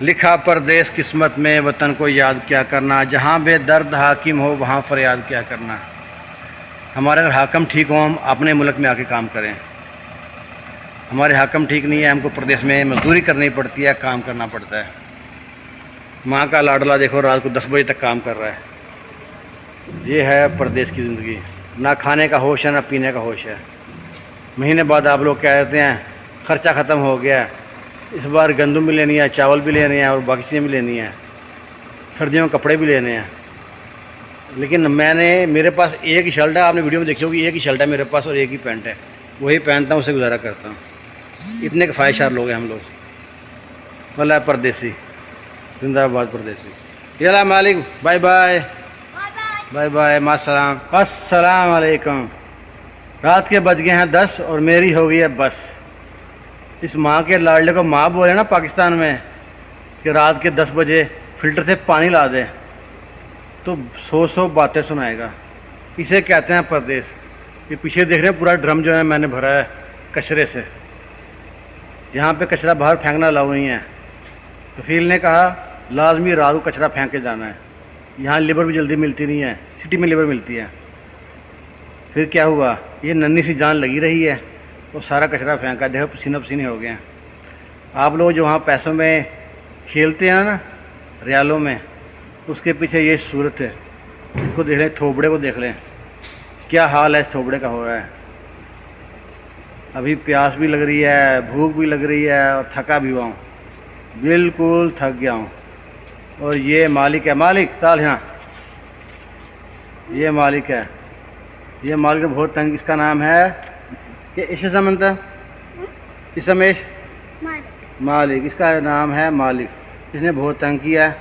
लिखा परदेस किस्मत में वतन को याद क्या करना, जहाँ बेदर्द हाकिम हो वहाँ फरियाद क्या करना। हमारे अगर हाकम ठीक हो हम अपने मुल्क में आके काम करें। हमारे हाकम ठीक नहीं है, हमको प्रदेश में मजदूरी करनी पड़ती है, काम करना पड़ता है। माँ का लाडला देखो रात को 10 बजे तक काम कर रहा है। ये है प्रदेश की ज़िंदगी, ना खाने का होश है ना पीने का होश है। महीने बाद आप लोग क्या कहते हैं ख़र्चा ख़त्म हो गया, इस बार गंदम भी लेनी है, चावल भी लेने हैं और बाकी चीज़ें भी लेनी है, सर्दियों में कपड़े भी लेने हैं। लेकिन मेरे पास एक ही शर्ट है, आपने वीडियो में देखी होगी, एक ही शर्ट है मेरे पास और एक ही पैंट है, वही पहनता हूँ, उसे गुजारा करता हूँ। इतने ख्वाहिशार लोग हैं हम लोग। वाला परदेसी जिंदाबाद परदेसी। यला मालिक, बाय बाय बाय बाय, मासलाम, अस्सलाम वालेकुम। रात के बज गए हैं 10 और मेरी हो गई है बस। इस माँ के लाडले को माँ बोले ना पाकिस्तान में कि रात के 10 बजे फ़िल्टर से पानी ला दे तो 100 बातें सुनाएगा। इसे कहते हैं परदेश। ये पीछे देख रहे हैं पूरा ड्रम जो है मैंने भरा है कचरे से। यहाँ पे कचरा बाहर फेंकना अलाउ नहीं है। कफील ने कहा लाजमी रात को कचरा फेंक के जाना है। यहाँ लेबर भी जल्दी मिलती नहीं है, सिटी में लेबर मिलती है। फिर क्या हुआ, ये नन्ही सी जान लगी रही है और सारा कचरा फेंका, देखो पसीना पसीने हो गए हैं। आप लोग जो वहाँ पैसों में खेलते हैं ना, रियालों में, उसके पीछे ये सूरत है। इसको देख लें, थोबड़े को देख लें, क्या हाल है इस थोबड़े का हो रहा है। अभी प्यास भी लग रही है, भूख भी लग रही है और थका भी हुआ हूँ, बिल्कुल थक गया हूँ। और ये मालिक है, मालिक ताल यहाँ, ये मालिक है, ये मालिक बहुत तंग। इसका नाम है कि इशमंता इसमेश मालिक, इसका नाम है मालिक। इसने बहुत तंग किया है,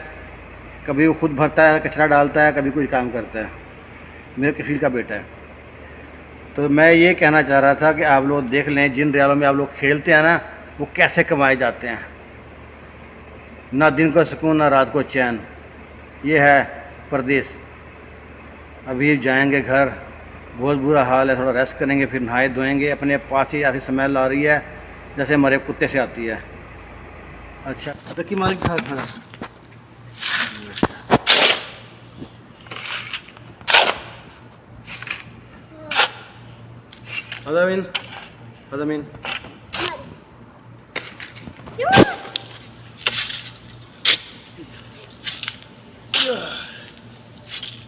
कभी वो खुद भरता है, कचरा डालता है, कभी कुछ काम करता है। मेरे कफील का बेटा है। तो मैं ये कहना चाह रहा था कि आप लोग देख लें, जिन रियालों में आप लोग खेलते हैं ना, वो कैसे कमाए जाते हैं। ना दिन को सुकून ना रात को चैन। ये है परदेश। अभी जाएंगे घर, बहुत बुरा हाल है, थोड़ा रेस्ट करेंगे, फिर नहाए धोएंगे। अपने पास ही ऐसी स्मेल आ रही है जैसे हमारे कुत्ते से आती है। अच्छा रखी मालिक था खाना। अदमीन अदमीन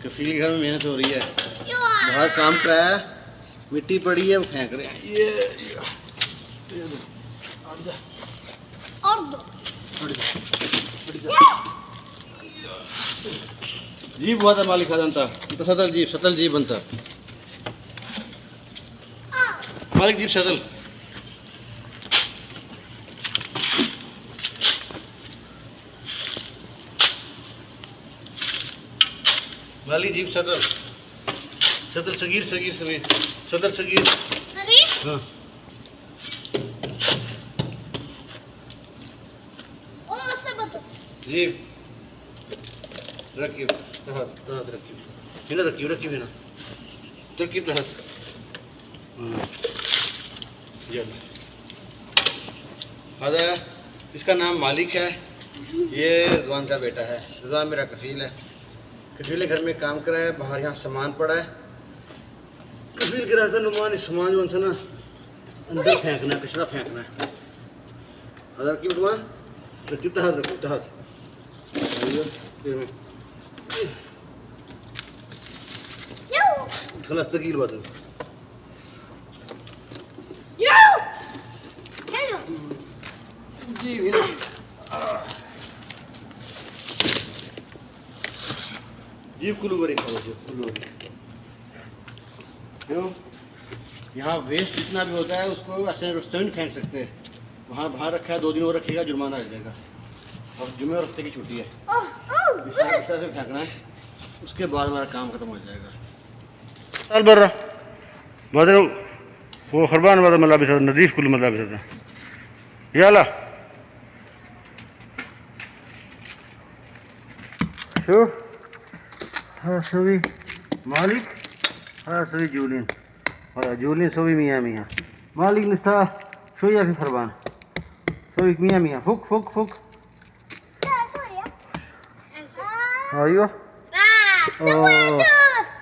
कफील के घर में मेहनत हो रही है, बाहर काम कराया है, मिट्टी पड़ी है वो फेंक रहे हैं। ये जीप हुआ था मालिक था तो सतल जीप बनता मालिक जीप सतल। मालिक जीप सतल सतल सगीर सगीर सगीर सतल सगीर हाँ। जीप रखियो तहत रखियो ना तरकीब तहत। हाँ इसका नाम मालिक है, ये रिजवान का बेटा है। रिजवान मेरा कफील है, कफील घर में काम करा है, बाहर यहाँ सामान पड़ा है। कफील के रहता नुमान सामान जो था ना अंदर फेंकना है, कचरा फेंकना है। अदर की नुमान रखी तहत खलास तकील बात है। जी जी कुल्लू बड़ी खाओ कुल्लू। क्यों यहाँ वेस्ट जितना भी होता है उसको ऐसे रास्ते में फेंक सकते हैं। वहाँ बाहर रखा है, 2 दिन और रखेगा, जुर्माना आ जाएगा। और जुम्मे और हफ्ते की छुट्टी है, इस तरह से फेंकना है, उसके बाद हमारा काम खत्म हो जाएगा। चल बर्रा बदर वो खरबान वाला मतलब भी नदीफ कुल मतलब भी याला शो हाँ सभी मालिक, हाँ सभी जूलियन, हाँ जूलियन सभी मियाँ मियाँ मालिक निस्ता शो या फिर फरबान सभी मियाँ मियाँ फुक फुक फुक ayo oh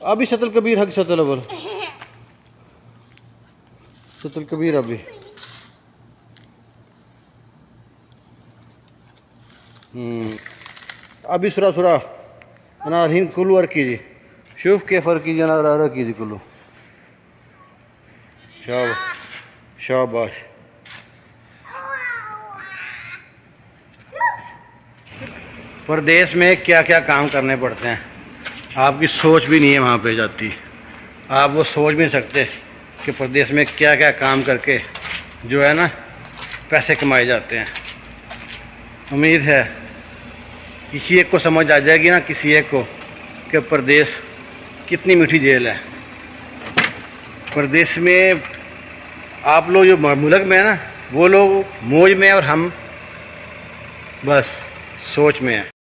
अभी सतल कबीर हक सतल बोल सतल कबीर अभी अभी सुरा सुरा अनार हिंद कुल्लू और कीजिए शुभ के फर कीजिए अनार कीजिए कुल्लू शाबाश शाबाश प्रदेश में क्या क्या काम करने पड़ते हैं आपकी सोच भी नहीं है वहाँ पे जाती आप वो सोच भी नहीं सकते कि प्रदेश में क्या क्या काम करके जो है ना पैसे कमाए जाते हैं। उम्मीद है किसी एक को समझ आ जाएगी ना किसी एक को कि प्रदेश कितनी मीठी जेल है। प्रदेश में आप लोग जो मुल्क में है ना वो लोग मौज में और हम बस सोच में हैं।